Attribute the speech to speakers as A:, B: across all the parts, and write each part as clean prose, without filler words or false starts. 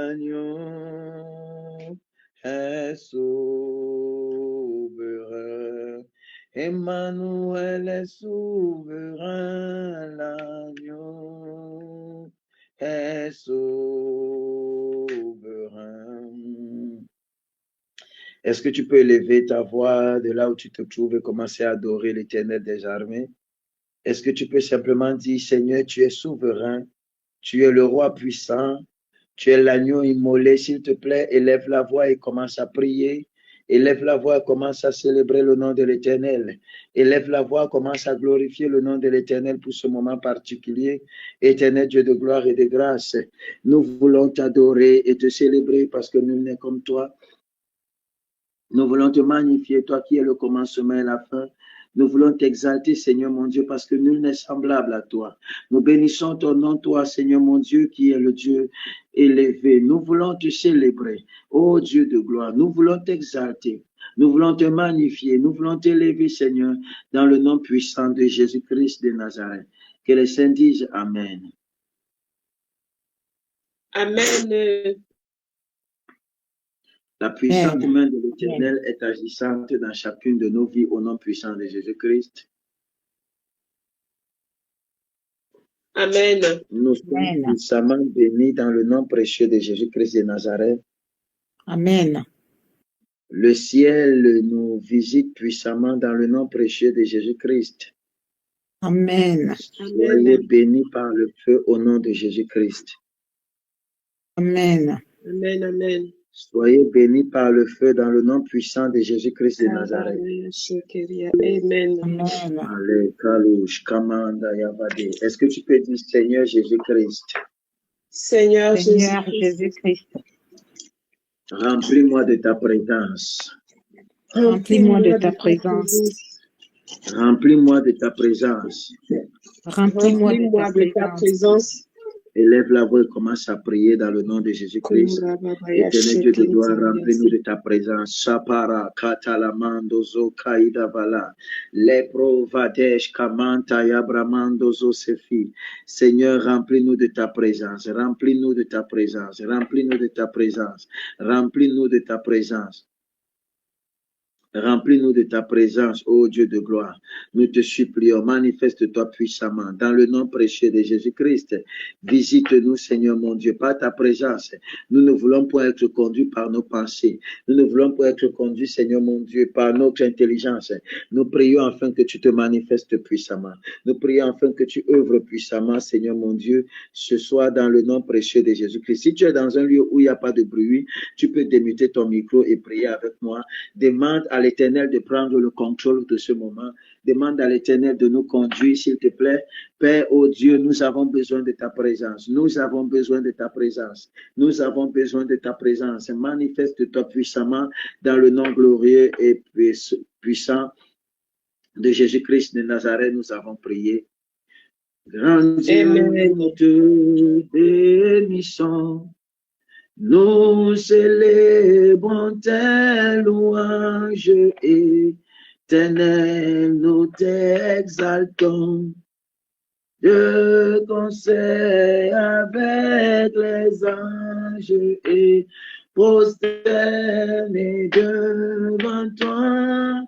A: l'agneau est souverain. Emmanuel est souverain, l'agneau est souverain. Est-ce que tu peux élever ta voix de là où tu te trouves et commencer à adorer l'Éternel des armées? Est-ce que tu peux simplement dire, Seigneur, tu es souverain, tu es le roi puissant, tu es l'agneau immolé, s'il te plaît, élève la voix et commence à prier. Élève la voix, commence à célébrer le nom de l'Éternel. Élève la voix, commence à glorifier le nom de l'Éternel pour ce moment particulier. Éternel Dieu de gloire et de grâce, nous voulons t'adorer et te célébrer parce que nul n'est comme toi. Nous voulons te magnifier, toi qui es le commencement et la fin. Nous voulons t'exalter, Seigneur mon Dieu, parce que nul n'est semblable à toi. Nous bénissons ton nom, toi, Seigneur mon Dieu, qui est le Dieu élevé. Nous voulons te célébrer, ô Dieu de gloire. Nous voulons t'exalter. Nous voulons te magnifier. Nous voulons t'élever, Seigneur, dans le nom puissant de Jésus-Christ de Nazareth. Que les saints disent Amen.
B: Amen.
A: La puissante main de l'Éternel est agissante dans chacune de nos vies au nom puissant de Jésus-Christ.
B: Amen.
A: Nous sommes puissamment bénis dans le nom précieux de Jésus-Christ de Nazareth.
C: Amen.
A: Le ciel nous visite puissamment dans le nom précieux de Jésus-Christ.
C: Amen.
A: Soyez bénis par le feu au nom de Jésus-Christ.
C: Amen.
B: Amen. Amen.
A: Soyez bénis par le feu dans le nom puissant de Jésus-Christ de Nazareth.
B: Amen.
A: Est-ce que tu peux dire Seigneur Jésus-Christ?
B: Seigneur
C: Jésus-Christ.
A: Remplis-moi de ta présence.
C: Remplis-moi de ta présence.
A: Remplis-moi de ta présence.
C: Remplis-moi de ta présence.
A: Élève la voix et commence à prier dans le nom de Jésus-Christ. Éternel Dieu de gloire, remplis-nous de ta présence. Sapara, Katalamando, Zo, Kaida, Vala, Lepro, Vadesh, Kamanta, Yabramando, Zo, Sefi. Seigneur, remplis-nous de ta présence. Remplis-nous de ta présence. Remplis-nous de ta présence. Remplis-nous de ta présence. Remplis-nous de ta présence, ô Dieu de gloire. Nous te supplions, manifeste-toi puissamment dans le nom précieux de Jésus-Christ. Visite-nous, Seigneur mon Dieu, par ta présence. Nous ne voulons pas être conduits par nos pensées. Nous ne voulons pas être conduits, Seigneur mon Dieu, par notre intelligence. Nous prions afin que tu te manifestes puissamment. Nous prions afin que tu œuvres puissamment, Seigneur mon Dieu, ce soir dans le nom précieux de Jésus-Christ. Si tu es dans un lieu où il n'y a pas de bruit, tu peux démuter ton micro et prier avec moi. Demande à l'Éternel de prendre le contrôle de ce moment. Demande à l'Éternel de nous conduire, s'il te plaît. Père, oh Dieu, nous avons besoin de ta présence. Nous avons besoin de ta présence. Nous avons besoin de ta présence. Manifeste-toi puissamment dans le nom glorieux et puissant de Jésus-Christ de Nazareth. Nous avons prié. Grand Dieu, nous te bénissons. Nous célébrons tes louanges éternelles, nous t'exaltons. De concert avec les anges et prosternés devant toi,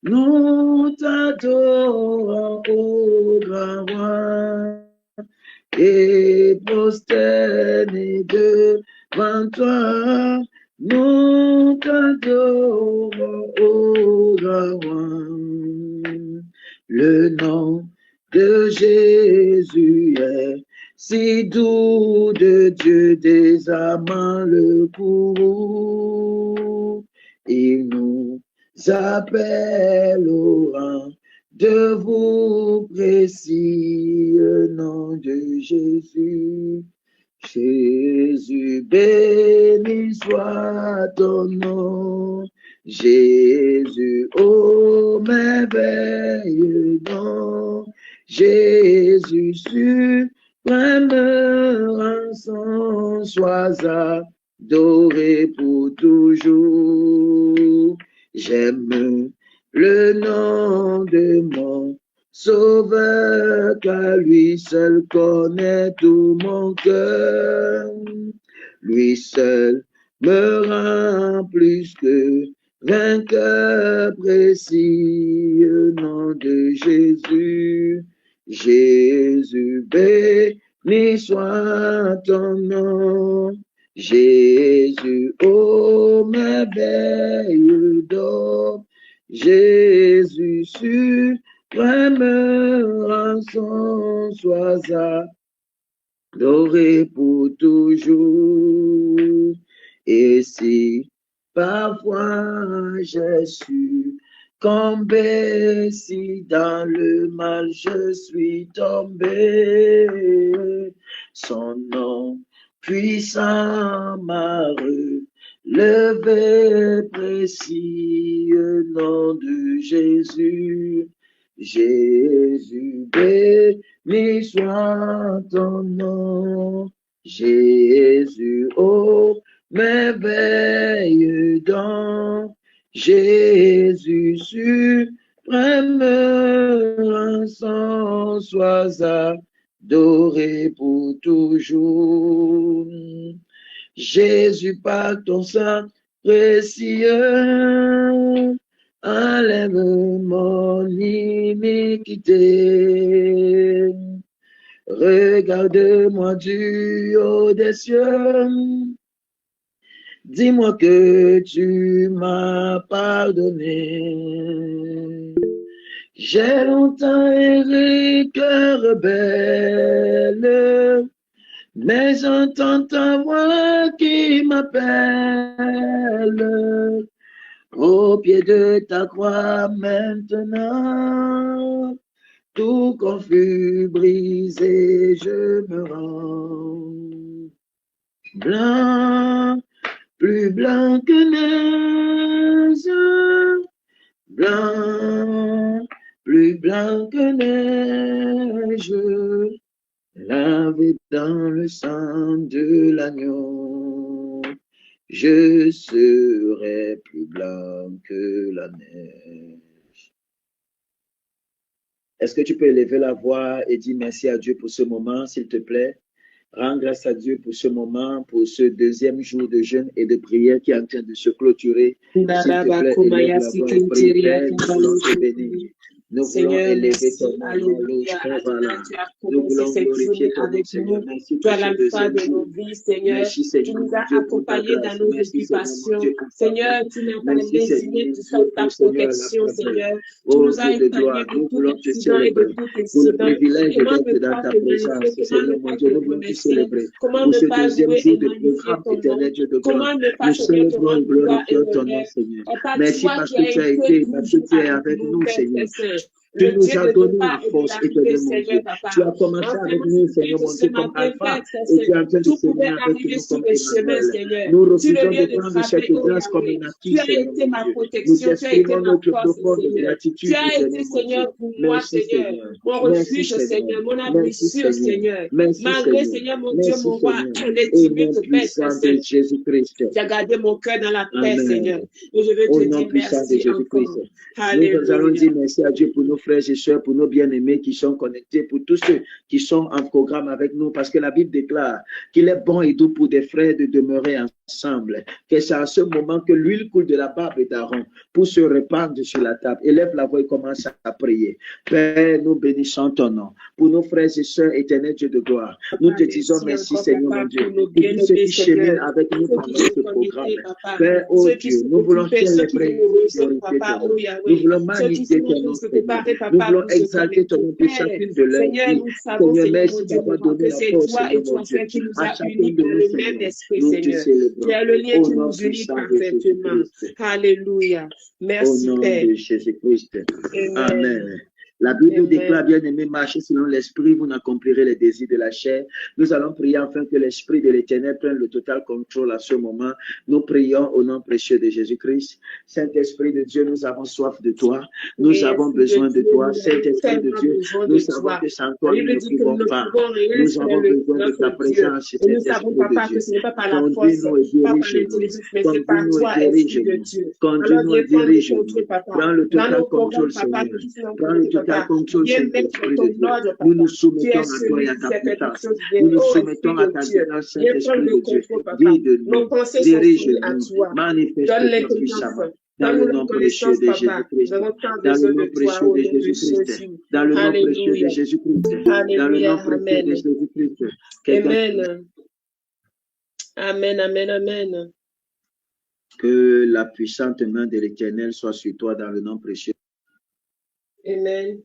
A: nous t'adorons, ô grand roi, et prosternés devant toi, nous t'adorons, ô grand roi. Le nom de Jésus est si doux, de Dieu désamant le courroux. Il nous appelle au rang de vous précis, le nom de Jésus. Jésus, béni soit ton nom. Jésus, ô merveilleux nom. Jésus, suprême rançon, sois adoré pour toujours. J'aime le nom de mon Sauveur, car lui seul connaît tout mon cœur. lui seul me rend plus que vainqueur précieux, nom de Jésus. Jésus, béni soit ton nom. Jésus, ô merveille d'homme. Jésus, suprême rançon, sois adoré pour toujours. Et si parfois je suis tombé, si dans le mal je suis tombé, son nom puissant m'a relevé, précieux nom de Jésus. Jésus, béni soit ton nom. Jésus, ô merveille don. Jésus, suprême rançon, sois adoré pour toujours. Jésus, par ton sang précieux, enlève mon iniquité. Regarde-moi du haut des cieux. Dis-moi que tu m'as pardonné. J'ai longtemps erré, cœur rebelle, mais j'entends ta voix qui m'appelle. Au pied de ta croix maintenant, tout confus, brisé, je me rends. Blanc, plus blanc que neige, blanc, plus blanc que neige, lavé dans le sang de l'agneau, je serai plus blanc que la neige. Est-ce que tu peux élever la voix et dire merci à Dieu pour ce moment, s'il te plaît? Rends grâce à Dieu pour ce moment, pour ce deuxième jour de jeûne et de prière qui est en train de se clôturer. S'il te plaît, élève la voix et prie. Père, nous voulons te bénir. Nous voulons élever ton nom, louche, nous voulons glorifier ton nom, Seigneur. Merci pour ce deuxième jour. Merci, Seigneur.
B: Tu nous as accompagnés dans nos occupations. Seigneur, tu n'as pas désigné de sorte ta protection, Seigneur. Tu nous as épargnés de tout accident et de tout incident. Comment ne pas te magnifier, comment ne pas te remercier, comment ne pas louer et magnifier ton nom, comment ne pas célébrer ton nom, gloire et honneur.
A: Merci parce que tu as été, parce que tu es avec nous, Seigneur. Tu nous as donné la force éternellement, Dieu. Tu as commencé avec nous, Seigneur, mon Dieu, comme Alpha, et tu es en train de s'aimer avec nous comme Emmanuel. Nous refusons de prendre cette grâce comme une acquis, Seigneur, mon Dieu. Nous exprimons notre profonde gratitude,
B: tu as été, Seigneur, pour moi, Seigneur, mon refuge, Seigneur, mon abri sûr, Seigneur. Malgré, Seigneur, mon Dieu, mon roi, les timides Père,
A: Jésus-Christ.
B: Tu as gardé mon cœur dans la paix, Seigneur. Et je veux te dire merci encore.
A: Nous allons dire merci à Dieu pour nos frères et sœurs, pour nos bien-aimés qui sont connectés, pour tous ceux qui sont en programme avec nous, parce que la Bible déclare qu'il est bon et doux pour des frères de demeurer ensemble, que c'est à ce moment que l'huile coule de la barbe d'Aaron pour se répandre sur la table. Élève la voix et commence à prier. Père, nous bénissons ton nom. Pour nos frères et sœurs, éternel Dieu de gloire, nous te disons merci, Seigneur mon Dieu, pour tous ceux qui cheminent avec nous pendant ce programme. Père, oh Dieu, nous voulons célébrer nous voulons magnifier ton nom, Seigneur. Nous voulons exalter ton nom pour chacune de leurs vies. Seigneur, merci d'avoir donné la force, Seigneur mon Dieu, à chacune de nous, Seigneur. Nous te célébrons.
B: Tu es le lien qui nous unit parfaitement. Alléluia. Merci,
A: Père. Au nom de Jésus-Christ. Amen. La Bible
B: Amen.
A: déclare, bien aimé, marchez selon l'esprit, vous n'accomplirez les désirs de la chair. Nous allons prier afin que l'esprit de l'Éternel prenne le total contrôle à ce moment. Nous prions au nom précieux de Jésus-Christ. Saint-Esprit de Dieu, nous avons soif de toi. Nous avons besoin de toi. Saint-Esprit de Dieu, nous savons que sans toi, nous ne pouvons pas. Nous avons besoin de ta présence. Saint-Esprit de Dieu. Conduis-nous et dirige-nous. Conduis-nous et dirige-nous. Conduis-nous et dirige-nous. Prends le total contrôle, Seigneur. Prends le total
B: pas.
A: contrôle,
B: Viens mettre
A: Saint-Esprit
B: ton
A: de Dieu.
B: ordre,
A: Nous nous
B: papa. Tu es
A: soumettons à toi
B: celui
A: et à
B: qui
A: ta
B: sait faire toutes
A: puissance.
B: choses bien.
A: Nous nous
B: Oh,
A: soumettons
B: Esprit
A: à
B: de
A: ta
B: Dieu,
A: puissance,
B: viens prendre
A: Saint-Esprit
B: le
A: de Dieu.
B: contrôle, papa. Nos
A: Guide-nous,
B: pensées sont soumises à
A: dirige-nous,
B: toi. Donne
A: manifeste-toi
B: l'intelligence.
A: puissamment. Dans le
B: Donne-nous la
A: nom précieux
B: connaissance,
A: de
B: papa. Nous
A: Jésus-Christ.
B: avons tant
A: Dans le
B: besoin
A: nom
B: de toi
A: précieux
B: au
A: de
B: nom de
A: Jésus-Christ.
B: Jésus.
A: Dans le nom précieux de
B: Alléluia.
A: Jésus-Christ. Dans le nom
B: Alléluia.
A: précieux de
B: Amen.
A: Jésus-Christ. Quelqu'un
B: Amen. Amen. Amen. Amen.
A: que la puissante main de l'Éternel soit sur toi dans le nom précieux.
B: Amen.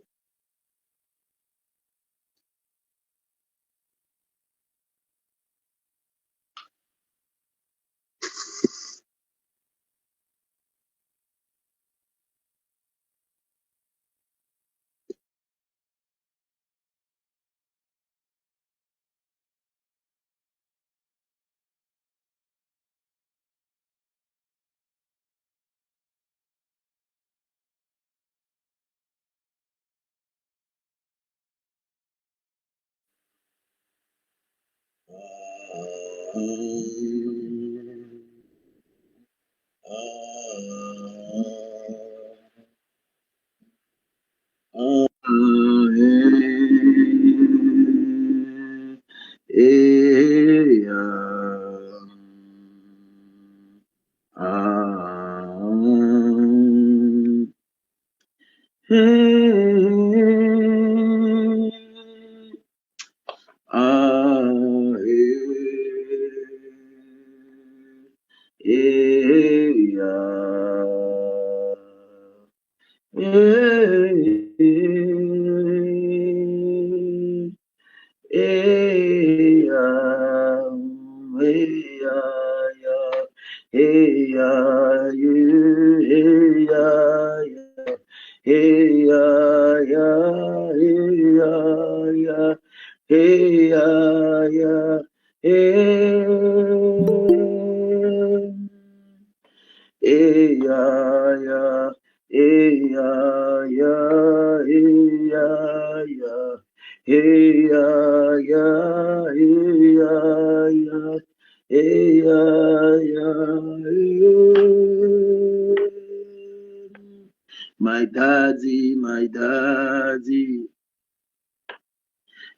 A: My daddy,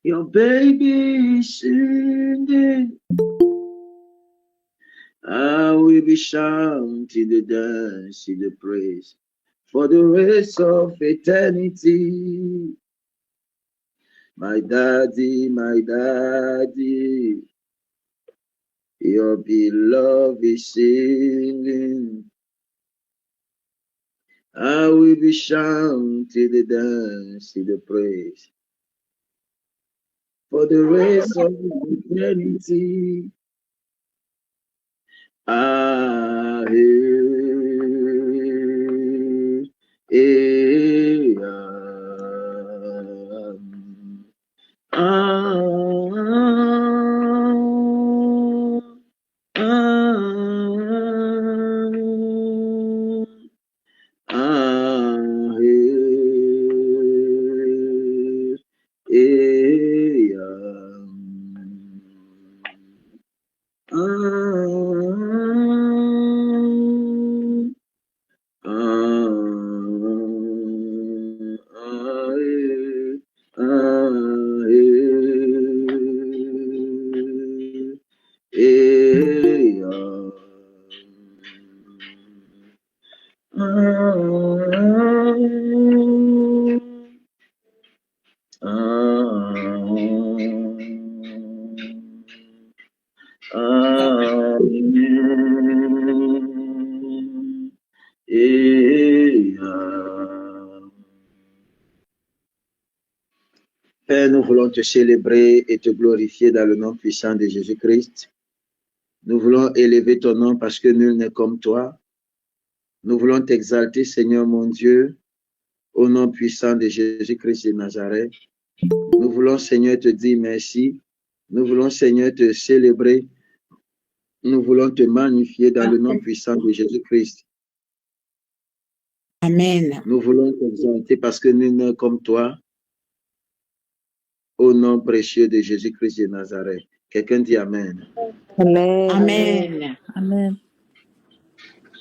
A: your baby is singing. I will be shouting the dance, the praise for the rest of eternity. My daddy, your beloved is singing. I will be shouting the dance, the praise for the rest of eternity. Père, nous voulons te célébrer et te glorifier dans le nom puissant de Jésus-Christ. Nous voulons élever ton nom parce que nul n'est comme toi. Nous voulons t'exalter, Seigneur mon Dieu, au nom puissant de Jésus-Christ de Nazareth. Nous voulons, Seigneur, te dire merci. Nous voulons, Seigneur, te célébrer. Nous voulons te magnifier dans le nom puissant de Jésus-Christ.
C: Amen.
A: Nous voulons t'exalter parce que nul n'est comme toi. Au nom précieux de Jésus-Christ de Nazareth. Quelqu'un dit Amen.
C: Amen. Amen.
D: Amen.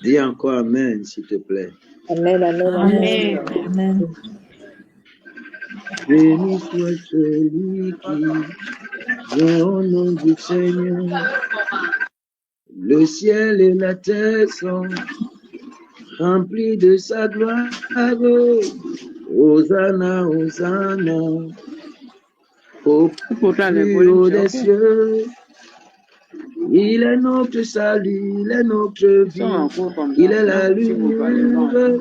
A: Dis encore Amen, s'il te plaît.
D: Amen. Amen.
C: Amen.
D: Amen.
A: Béni soit celui qui vient au nom du Seigneur. Le ciel et la terre sont remplis de sa gloire. Hosanna, Hosanna, au plus haut des cieux. Il est notre salut, il est notre vie, il est la lumière.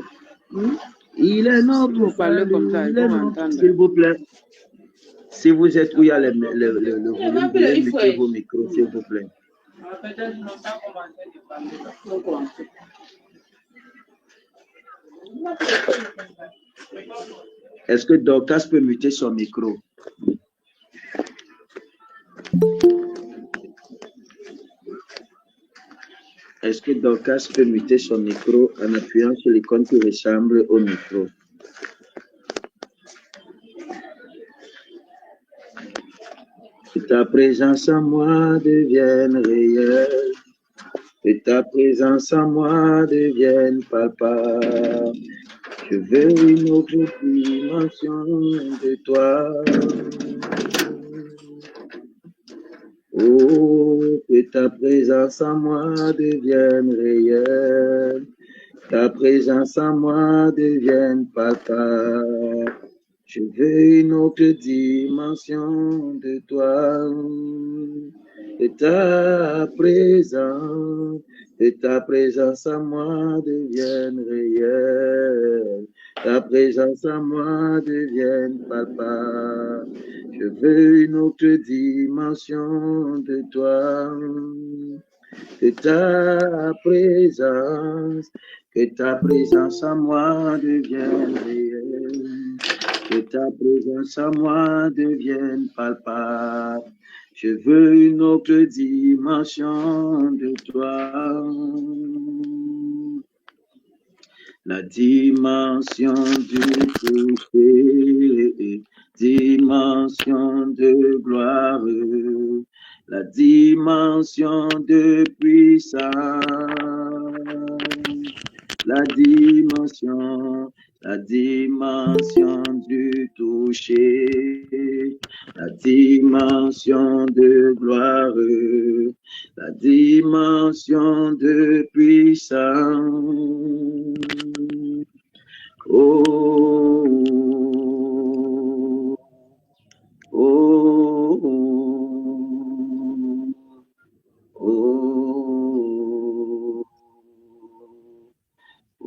A: Il est notre salut, il est notre... S'il vous plaît, si vous êtes où il y a le volume, mettez vos micros, s'il vous plaît. Est-ce que Dorcas peut muter son micro? Est-ce que Dorcas peut muter son micro en appuyant sur l'icône qui ressemble au micro? Que ta présence en moi devienne réelle. Que ta présence en moi devienne palpable. Je veux une autre dimension de toi. Oh, que ta présence en moi devienne réelle. Ta présence en moi devienne palpable. Je veux une autre dimension de toi. Que ta présence en moi devienne réelle. Ta présence en moi devienne palpable. Je veux une autre dimension de toi. Que ta présence en moi devienne réelle. Que ta présence en moi devienne palpable. Je veux une autre dimension de toi. La dimension du toucher, dimension de gloire, la dimension de puissance, la dimension du toucher, la dimension de gloire, la dimension de puissance. Oh, oh, oh, oh, oh, oh.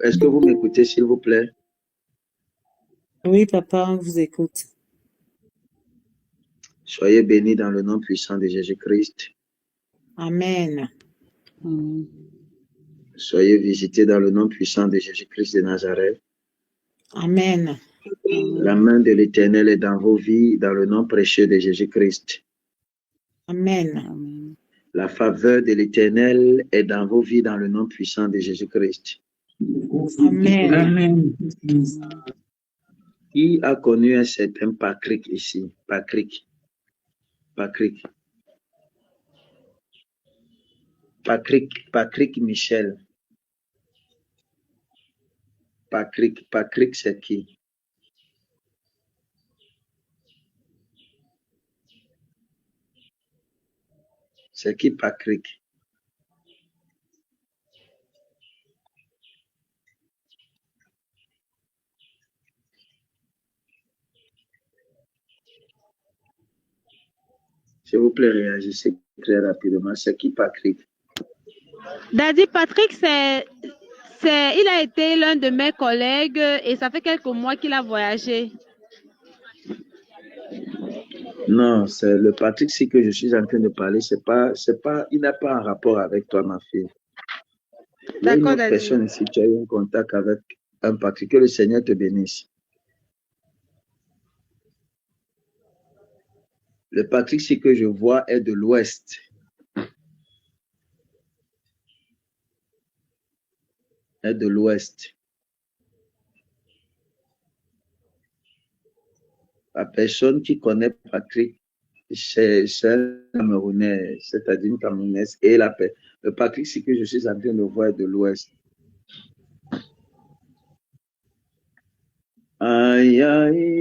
A: Est-ce que vous m'écoutez, s'il vous plaît?
C: Oui, papa, on vous écoute.
A: Soyez bénis dans le nom puissant de Jésus-Christ.
C: Amen.
A: Soyez visités dans le nom puissant de Jésus-Christ de Nazareth.
C: Amen.
A: La main de l'Éternel est dans vos vies, dans le nom précieux de Jésus-Christ.
C: Amen.
A: La faveur de l'Éternel est dans vos vies, dans le nom puissant de Jésus-Christ.
C: Amen.
B: Amen.
A: Qui a connu un certain Patrick ici? Patrick. Michel. Patrick, c'est qui? C'est qui Patrick? S'il vous plaît, réagissez très rapidement. C'est qui Patrick?
D: Daddy, Patrick, il a été l'un de mes collègues et ça fait quelques mois qu'il a voyagé.
A: Non, c'est le Patrick si que je suis en train de parler. Il n'a pas un rapport avec toi, ma fille. Il y a une autre personne ici, tu as eu un contact avec un Patrick. Que le Seigneur te bénisse. Le Patrick si que je vois est de l'Ouest. Est de l'Ouest. La personne qui connaît Patrick, c'est un Camerounais, c'est-à-dire une Camerounaise. Et le Patrick, c'est que je suis en train de voir de l'Ouest. Aïe, aïe,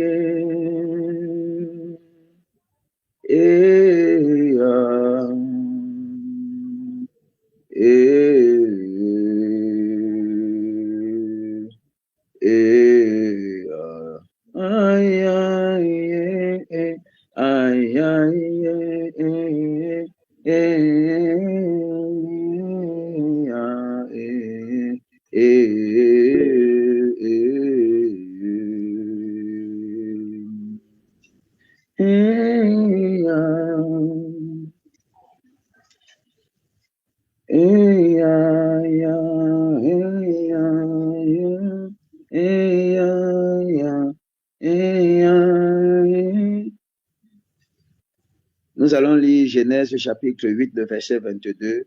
A: Nous allons lire Genèse chapitre 8, le verset 22.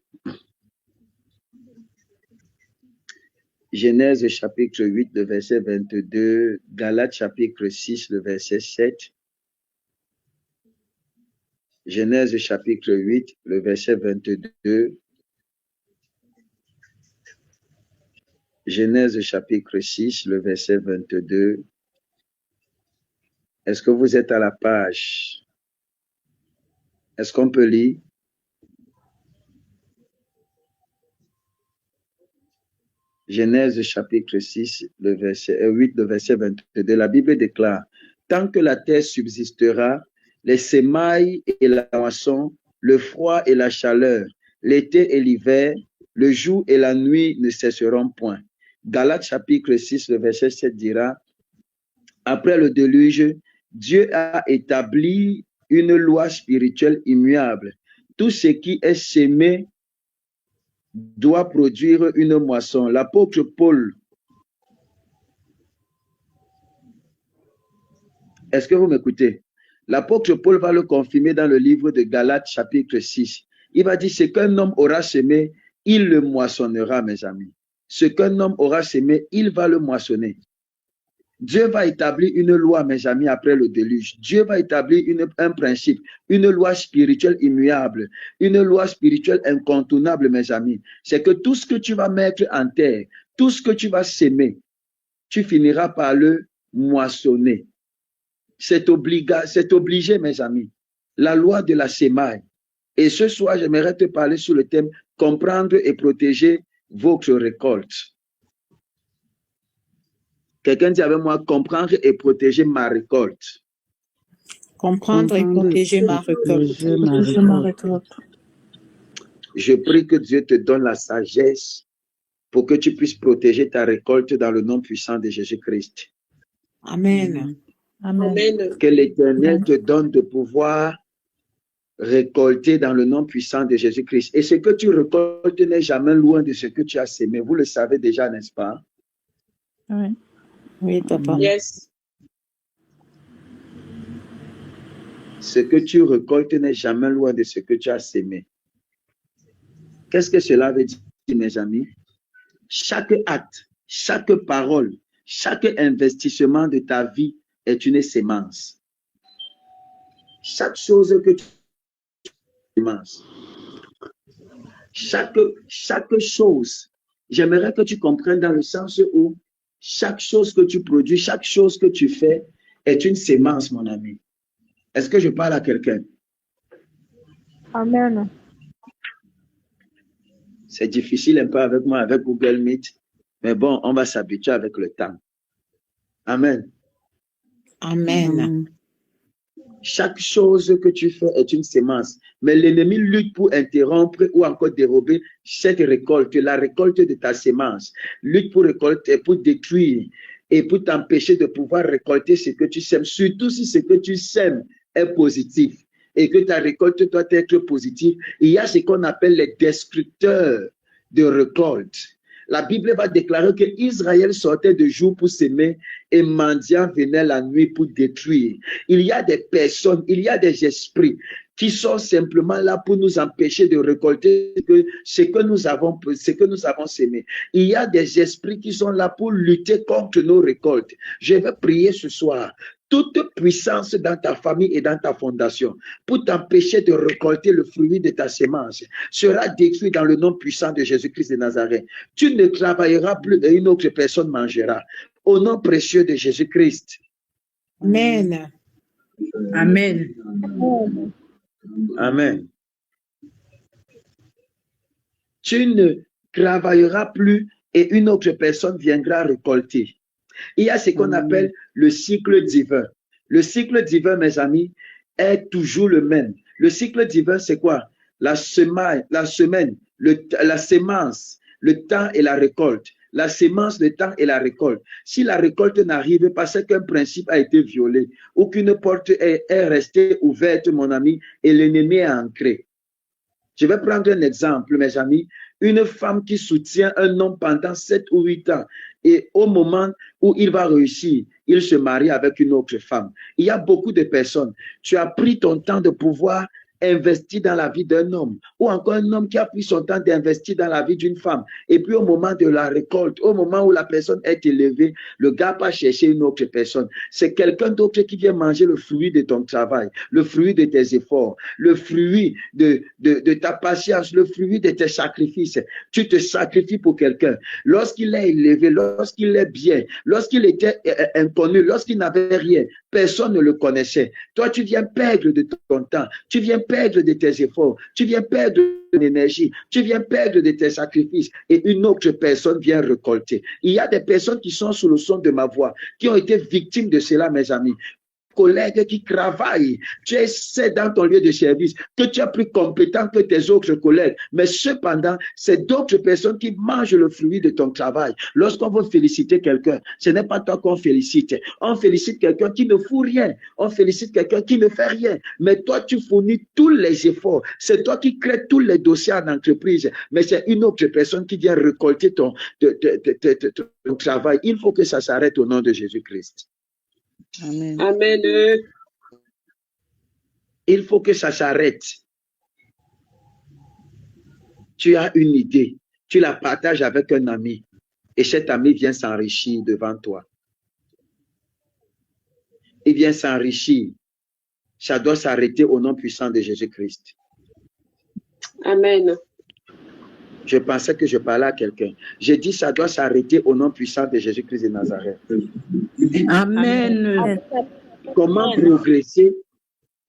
A: Genèse chapitre 8, le verset 22. Galates chapitre 6, le verset 7. Genèse chapitre 8, le verset 22. Genèse chapitre 6, le verset 22. Est-ce que vous êtes à la page? Est-ce qu'on peut lire? Genèse chapitre 6, le verset 8, le verset 22. La Bible déclare, tant que la terre subsistera, les semailles et la moisson, le froid et la chaleur, l'été et l'hiver, le jour et la nuit ne cesseront point. Galates chapitre 6, le verset 7 dira, après le déluge, Dieu a établi une loi spirituelle immuable. Tout ce qui est semé doit produire une moisson. L'apôtre Paul, est-ce que vous m'écoutez? L'apôtre Paul va le confirmer dans le livre de Galates chapitre 6. Il va dire, ce qu'un homme aura semé, il le moissonnera, mes amis. Ce qu'un homme aura semé, il va le moissonner. Dieu va établir une loi, mes amis, après le déluge. Dieu va établir un principe, une loi spirituelle immuable, une loi spirituelle incontournable, mes amis. C'est que tout ce que tu vas mettre en terre, tout ce que tu vas s'aimer, tu finiras par le moissonner. C'est obligé, mes amis. La loi de la sémaille. Et ce soir, j'aimerais te parler sur le thème « Comprendre et protéger votre récolte ». Quelqu'un dit avec moi, comprendre et protéger ma récolte.
C: Comprendre et protéger ma récolte.
A: Je prie que Dieu te donne la sagesse pour que tu puisses protéger ta récolte dans le nom puissant de Jésus-Christ.
C: Amen.
B: Amen.
A: Que l'Éternel te donne de pouvoir récolter dans le nom puissant de Jésus-Christ. Et ce que tu récoltes n'est jamais loin de ce que tu as semé. Vous le savez déjà, n'est-ce pas?
C: Oui. Oui, papa.
B: Yes.
A: Ce que tu récoltes n'est jamais loin de ce que tu as semé. Qu'est-ce que cela veut dire, mes amis? Chaque acte, chaque parole, chaque investissement de ta vie est une sémence. Chaque chose que tu sémences. Chaque chose, j'aimerais que tu comprennes dans le sens où chaque chose que tu produis, chaque chose que tu fais est une sémence, mon ami. Est-ce que je parle à quelqu'un?
E: Amen.
A: C'est difficile un peu avec moi, avec Google Meet, mais bon, on va s'habituer avec le temps. Amen.
C: Amen.
A: Chaque chose que tu fais est une sémence, mais l'ennemi lutte pour interrompre ou encore dérober cette récolte, la récolte de ta sémence. Lutte pour récolter, pour détruire et pour t'empêcher de pouvoir récolter ce que tu sèmes, surtout si ce que tu sèmes est positif et que ta récolte doit être positive. Il y a ce qu'on appelle les destructeurs de récolte. La Bible va déclarer que Israël sortait de jour pour s'aimer et mendiant venait la nuit pour détruire. Il y a des personnes, il y a des esprits qui sont simplement là pour nous empêcher de récolter ce que nous avons sémé. Il y a des esprits qui sont là pour lutter contre nos récoltes. Je vais prier ce soir. toute puissance dans ta famille et dans ta fondation pour t'empêcher de récolter le fruit de ta sémence sera détruite dans le nom puissant de Jésus-Christ de Nazareth. Tu ne travailleras plus et une autre personne mangera. Au nom précieux de Jésus-Christ.
C: Amen.
E: Amen.
A: Amen. Tu ne travailleras plus et une autre personne viendra récolter. Il y a ce qu'on appelle le cycle divin. Le cycle divin, mes amis, est toujours le même. Le cycle divin, c'est quoi? La semaine, la sémence, le temps et la récolte. La sémence, le temps et la récolte. Si la récolte n'arrive pas, c'est qu'un principe a été violé ou qu'une porte est restée ouverte, mon ami, et l'ennemi est ancré. Je vais prendre un exemple, mes amis. Une femme qui soutient un homme pendant 7 ou 8 ans et au moment où il va réussir, il se marie avec une autre femme. Il y a beaucoup de personnes. Tu as pris ton temps de pouvoir investir dans la vie d'un homme ou encore un homme qui a pris son temps d'investir dans la vie d'une femme. Et puis au moment de la récolte, au moment où la personne est élevée, le gars va chercher une autre personne. C'est quelqu'un d'autre qui vient manger le fruit de ton travail, le fruit de tes efforts, le fruit de ta patience, le fruit de tes sacrifices. Tu te sacrifies pour quelqu'un. Lorsqu'il est élevé, lorsqu'il est bien, lorsqu'il était inconnu, lorsqu'il n'avait rien, personne ne le connaissait. Toi, tu viens perdre de ton temps, tu viens perdre de tes efforts, tu viens perdre de ton énergie, tu viens perdre de tes sacrifices et une autre personne vient récolter. Il y a des personnes qui sont sous le son de ma voix, qui ont été victimes de cela, mes amis. Collègues qui travaillent, tu es dans ton lieu de service, que tu es plus compétent que tes autres collègues, mais cependant, c'est d'autres personnes qui mangent le fruit de ton travail. Lorsqu'on veut féliciter quelqu'un, ce n'est pas toi qu'on félicite. On félicite quelqu'un qui ne fout rien, on félicite quelqu'un qui ne fait rien, mais toi tu fournis tous les efforts, c'est toi qui crées tous les dossiers en entreprise, mais c'est une autre personne qui vient récolter ton travail. Il faut que ça s'arrête au nom de Jésus-Christ.
E: Amen.
B: Amen.
A: Il faut que ça s'arrête. Tu as une idée, tu la partages avec un ami et cet ami vient s'enrichir devant toi. Il vient s'enrichir. Ça doit s'arrêter au nom puissant de Jésus-Christ.
B: Amen.
A: Je pensais que je parlais à quelqu'un. J'ai dit ça doit s'arrêter au nom puissant de Jésus-Christ de Nazareth.
E: Amen.
A: Comment progresser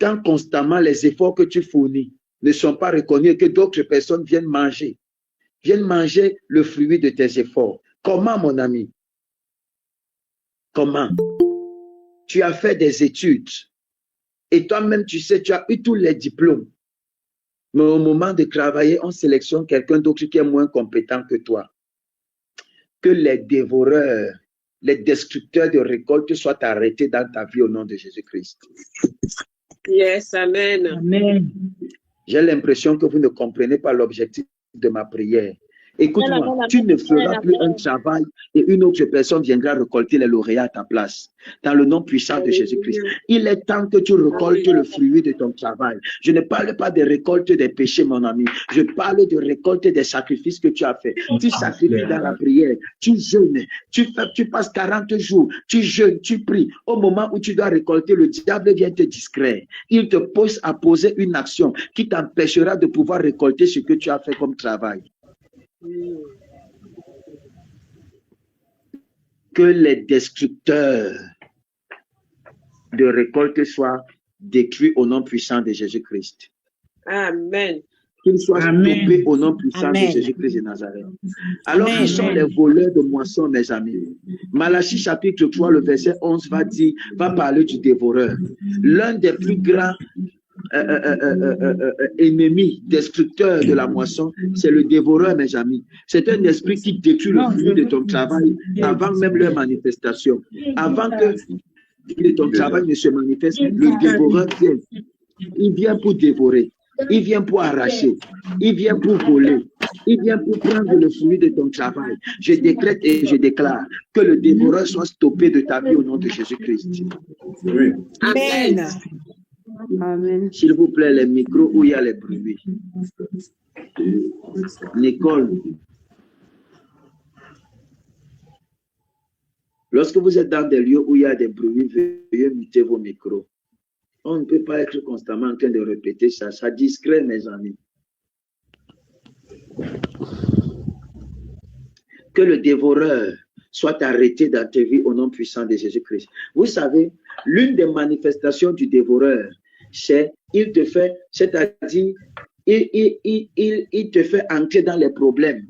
A: quand constamment les efforts que tu fournis ne sont pas reconnus et que d'autres personnes viennent manger le fruit de tes efforts? Comment, mon ami? Comment? Tu as fait des études et toi-même, tu sais, tu as eu tous les diplômes. Mais au moment de travailler, on sélectionne quelqu'un d'autre qui est moins compétent que toi. Que les dévoreurs, les destructeurs de récoltes soient arrêtés dans ta vie au nom de Jésus-Christ.
B: Yes, amen.
E: Amen.
A: J'ai l'impression que vous ne comprenez pas l'objectif de ma prière. Écoute-moi, tu ne feras plus un travail et une autre personne viendra récolter les lauréats à ta place. Dans le nom puissant de Jésus-Christ. Il est temps que tu récoltes le fruit de ton travail. Je ne parle pas de récolte des péchés, mon ami. Je parle de récolte des sacrifices que tu as fait. Tu sacrifies dans la prière, tu jeûnes, tu passes 40 jours, tu jeûnes, tu pries. Au moment où tu dois récolter, le diable vient te distraire. Il te pose à poser une action qui t'empêchera de pouvoir récolter ce que tu as fait comme travail. Que les destructeurs de récolte soient détruits au nom puissant de Jésus-Christ.
B: Amen.
A: Qu'ils soient stoppés au nom puissant de Jésus-Christ de Nazareth. Alors, qui sont les voleurs de moissons, mes amis? Malachie chapitre 3, le verset 11 va parler du dévoreur. L'un des plus grands ennemi, destructeur de la moisson, c'est le dévoreur, mes amis. C'est un esprit qui détruit le fruit de ton travail avant même leur manifestation. Avant que ton travail ne se manifeste, le dévoreur vient. Il vient pour dévorer. Il vient pour arracher. Il vient pour voler. Il vient pour prendre le fruit de ton travail. Je décrète et je déclare que le dévoreur soit stoppé de ta vie au nom de Jésus-Christ.
B: Amen.
C: Amen.
A: S'il vous plaît, les micros où il y a les bruits. Nicole. Lorsque vous êtes dans des lieux où il y a des bruits, veuillez muter vos micros. On ne peut pas être constamment en train de répéter ça. Ça discret, mes amis. Que le dévoreur soit arrêté dans tes vies au nom puissant de Jésus-Christ. Vous savez, l'une des manifestations du dévoreur, c'est il te fait, c'est-à-dire, il te fait entrer dans les problèmes,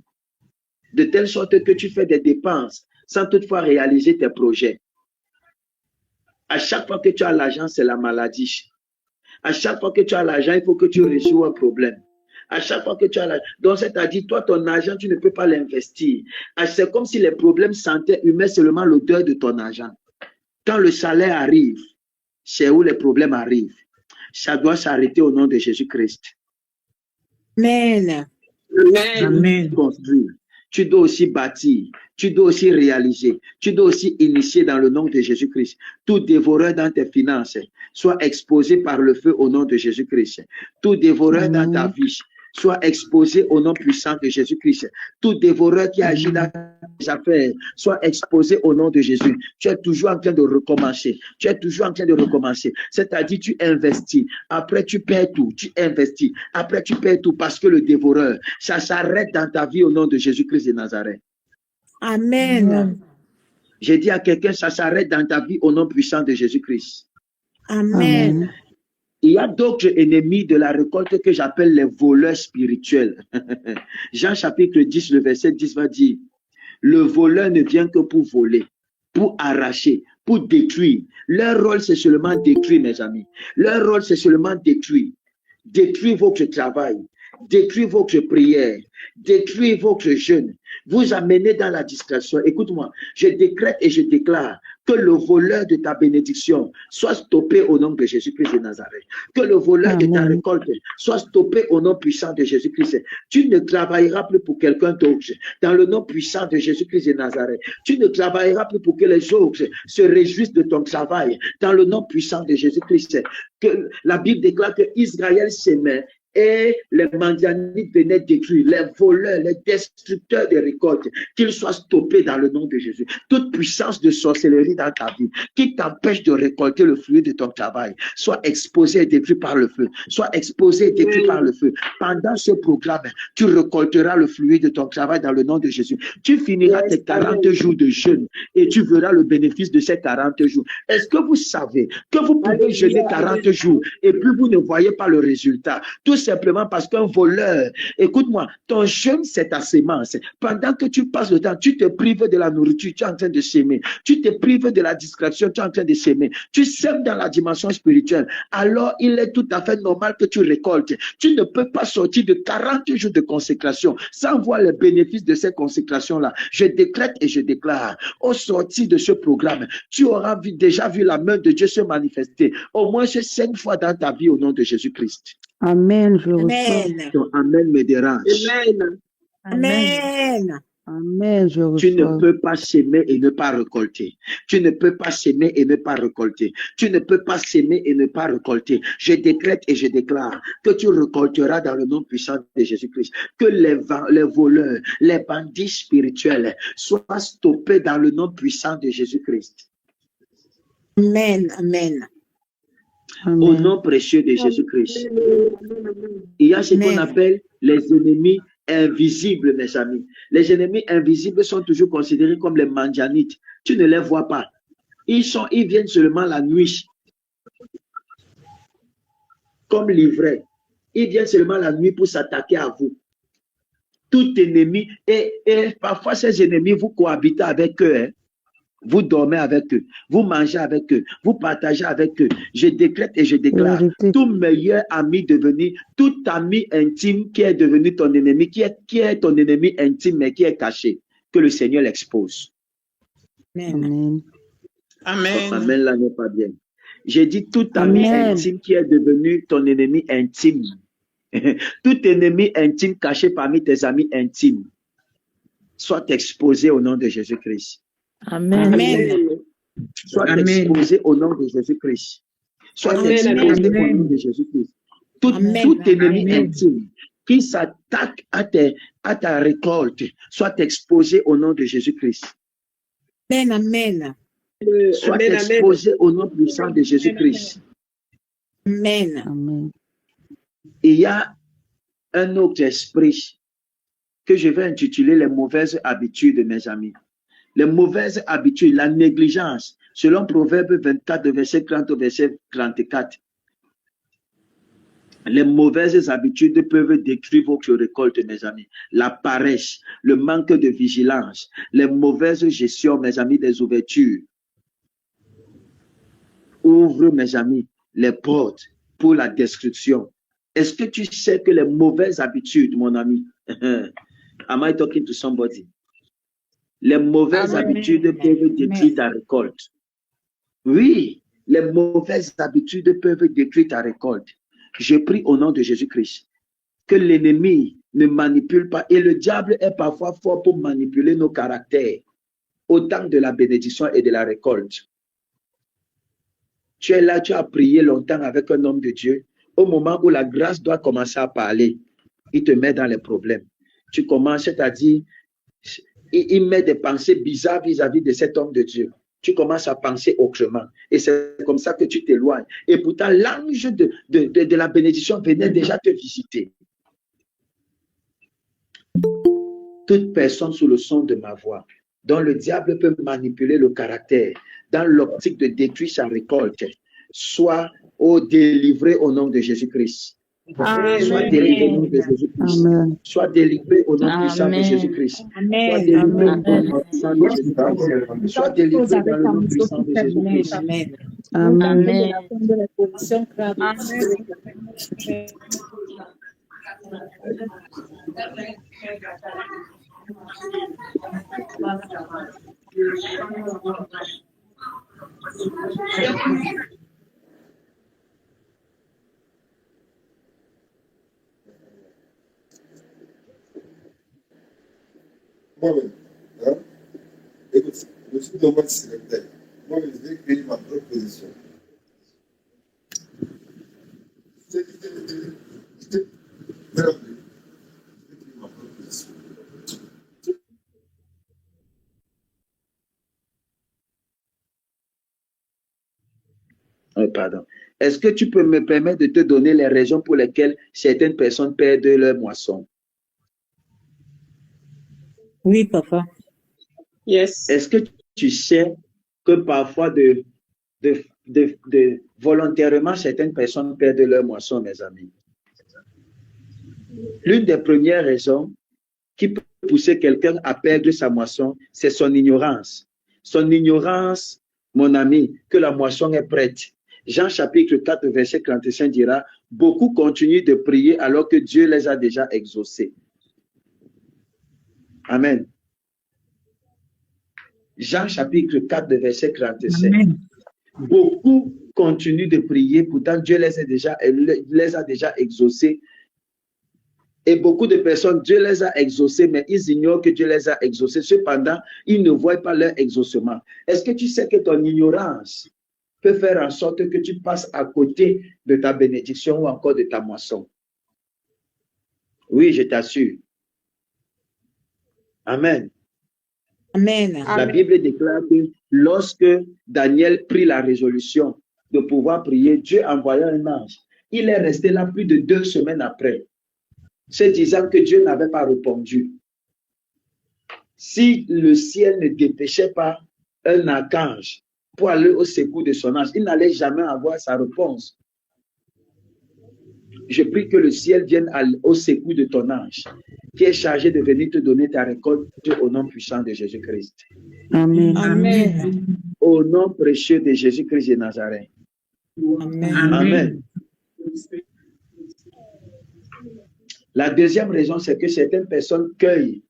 A: de telle sorte que tu fais des dépenses sans toutefois réaliser tes projets. À chaque fois que tu as l'argent, c'est la maladie. À chaque fois que tu as l'argent, il faut que tu résous un problème. À chaque fois que tu as l'argent, donc c'est-à-dire, toi, ton argent, tu ne peux pas l'investir. C'est comme si les problèmes sentaient humains seulement l'odeur de ton argent. Quand le salaire arrive, c'est où les problèmes arrivent. Ça doit s'arrêter au nom de Jésus-Christ.
C: Amen.
E: Amen.
A: Construire. Tu dois aussi bâtir, tu dois aussi réaliser, tu dois aussi initier dans le nom de Jésus-Christ. Tout dévoreur dans tes finances soit exposé par le feu au nom de Jésus-Christ. Tout dévoreur dans ta vie soit exposé au nom puissant de Jésus-Christ. Tout dévoreur qui agit dans tes affaires soit exposé au nom de Jésus. Tu es toujours en train de recommencer. Tu es toujours en train de recommencer. C'est-à-dire, tu investis. Après, tu perds tout. Tu investis. Après, tu perds tout parce que le dévoreur, ça s'arrête dans ta vie au nom de Jésus-Christ de Nazareth.
C: Amen.
A: J'ai dit à quelqu'un, ça s'arrête dans ta vie au nom puissant de Jésus-Christ.
C: Amen.
A: Il y a d'autres ennemis de la récolte que j'appelle les voleurs spirituels. Jean chapitre 10, le verset 10 va dire, le voleur ne vient que pour voler, pour arracher, pour détruire. Leur rôle, c'est seulement détruire, mes amis. Leur rôle, c'est seulement détruire. Détruire votre travail, détruire votre prière, détruire votre jeûne, vous amener dans la distraction. Écoute-moi, je décrète et je déclare que le voleur de ta bénédiction soit stoppé au nom de Jésus-Christ de Nazareth. Que le voleur de ta récolte soit stoppé au nom puissant de Jésus-Christ. Tu ne travailleras plus pour quelqu'un d'autre. Dans le nom puissant de Jésus-Christ de Nazareth. Tu ne travailleras plus pour que les autres se réjouissent de ton travail. Dans le nom puissant de Jésus-Christ. Que la Bible déclare que Israël s'aimait et les mendianites venaient détruire, les voleurs, les destructeurs des récoltes, qu'ils soient stoppés dans le nom de Jésus. Toute puissance de sorcellerie dans ta vie qui t'empêche de récolter le fruit de ton travail, soit exposée et détruite par le feu, soit exposée et détruite par le feu. Pendant ce programme, tu récolteras le fruit de ton travail dans le nom de Jésus. Tu finiras tes 40 jours de jeûne et tu verras le bénéfice de ces 40 jours. Est-ce que vous savez que vous pouvez jeûner 40 jours et puis vous ne voyez pas le résultat? Tout simplement parce qu'un voleur, écoute-moi, ton jeûne, c'est ta sémence. Pendant que tu passes le temps, tu te prives de la nourriture, tu es en train de s'aimer. Tu te prives de la distraction, tu es en train de s'aimer. Tu sèmes dans la dimension spirituelle. Alors, il est tout à fait normal que tu récoltes. Tu ne peux pas sortir de 40 jours de consécration sans voir les bénéfices de ces consécrations-là. Je décrète et je déclare, au sortir de ce programme, tu auras déjà vu la main de Dieu se manifester au moins 5 fois dans ta vie au nom de Jésus-Christ.
C: Amen, je reçois.
A: Ton amen me dérange.
B: Amen.
C: Amen. Amen, je reçois.
A: Tu ne peux pas s'aimer et ne pas récolter. Tu ne peux pas s'aimer et ne pas récolter. Tu ne peux pas s'aimer et ne pas récolter. Je décrète et je déclare que tu récolteras dans le nom puissant de Jésus-Christ. Que les voleurs, les bandits spirituels soient stoppés dans le nom puissant de Jésus-Christ.
C: Amen. Amen.
A: Au nom précieux de Jésus-Christ. Il y a ce qu'on appelle les ennemis invisibles, mes amis. Les ennemis invisibles sont toujours considérés comme les mendianites. Tu ne les vois pas. Ils viennent seulement la nuit. Comme l'ivraie. Ils viennent seulement la nuit pour s'attaquer à vous. Tout ennemi, et parfois ces ennemis, vous cohabitez avec eux. Hein. Vous dormez avec eux, vous mangez avec eux, vous partagez avec eux. Je décrète et je déclare, tout meilleur ami devenu, tout ami intime qui est devenu ton ennemi, qui est ton ennemi intime mais qui est caché, que le Seigneur l'expose.
C: Amen.
B: Amen.
A: Amen, là n'est pas bien. J'ai dit tout ami intime qui est devenu ton ennemi intime. Tout ennemi intime caché parmi tes amis intimes, soit exposé au nom de Jésus-Christ.
C: Amen.
B: Amen.
A: Soit exposé au nom de Jésus-Christ. Soit exposé au nom de Jésus-Christ. Tout ennemi intime qui s'attaque à ta récolte, soit exposé au nom de Jésus-Christ.
C: Amen, amen.
A: Sois exposé au nom puissant de Jésus-Christ.
C: Amen.
E: Amen.
A: Il y a un autre esprit que je vais intituler les mauvaises habitudes, mes amis. Les mauvaises habitudes, la négligence, selon Proverbe 24, verset 30 au verset 34. Les mauvaises habitudes peuvent détruire votre récolte, mes amis. La paresse, le manque de vigilance, les mauvaises gestions, mes amis, des ouvertures. Ouvre, mes amis, les portes pour la destruction. Est-ce que tu sais que les mauvaises habitudes, mon ami, am I talking to somebody? Les mauvaises habitudes peuvent détruire ta récolte. Oui, les mauvaises habitudes peuvent détruire ta récolte. Je prie au nom de Jésus-Christ que l'ennemi ne manipule pas. Et le diable est parfois fort pour manipuler nos caractères au temps de la bénédiction et de la récolte. Tu es là, tu as prié longtemps avec un homme de Dieu. Au moment où la grâce doit commencer à parler, il te met dans les problèmes. Tu commences, c'est-à-dire, il met des pensées bizarres vis-à-vis de cet homme de Dieu. Tu commences à penser autrement. Et c'est comme ça que tu t'éloignes. Et pourtant, l'ange de la bénédiction venait déjà te visiter. Toute personne sous le son de ma voix, dont le diable peut manipuler le caractère, dans l'optique de détruire sa récolte, soit délivré au nom de Jésus-Christ. Soit délivré au nom de Jésus-Christ. Soit délivré au nom puissant de Jésus-Christ. Soit délivré au nom puissant de Jésus-Christ. Soit délivré dans le nom puissant de Jésus-Christ.
C: Amen.
E: Amen.
F: Moi-même, hein? Écoute, je suis normal sélectaire. Moi-même, je vais créer ma propre position.
A: Pardon. Est-ce que tu peux me permettre de te donner les raisons pour lesquelles certaines personnes perdent leur moisson?
C: Oui, papa.
B: Yes.
A: Est-ce que tu sais que parfois volontairement certaines personnes perdent leur moisson, mes amis? L'une des premières raisons qui peut pousser quelqu'un à perdre sa moisson, c'est son ignorance. Son ignorance, mon ami, que la moisson est prête. Jean chapitre 4, verset 45 dira, beaucoup continuent de prier alors que Dieu les a déjà exaucés. Amen. Jean chapitre 4, verset 45. Amen. Beaucoup continuent de prier, pourtant Dieu les a déjà exaucés. Et beaucoup de personnes, Dieu les a exaucés, mais ils ignorent que Dieu les a exaucés. Cependant, ils ne voient pas leur exaucement. Est-ce que tu sais que ton ignorance peut faire en sorte que tu passes à côté de ta bénédiction ou encore de ta moisson? Oui, je t'assure. Amen.
C: Amen.
A: La Bible déclare que lorsque Daniel prit la résolution de pouvoir prier, Dieu envoya un ange. Il est resté là plus de 2 semaines après, se disant que Dieu n'avait pas répondu. Si le ciel ne dépêchait pas un archange pour aller au secours de son ange, il n'allait jamais avoir sa réponse. Je prie que le ciel vienne au secours de ton ange, qui est chargé de venir te donner ta récolte au nom puissant de Jésus-Christ.
E: Amen.
C: Amen.
A: Au nom précieux de Jésus-Christ de Nazareth.
C: Amen.
A: Amen. La deuxième raison, c'est que certaines personnes cueillent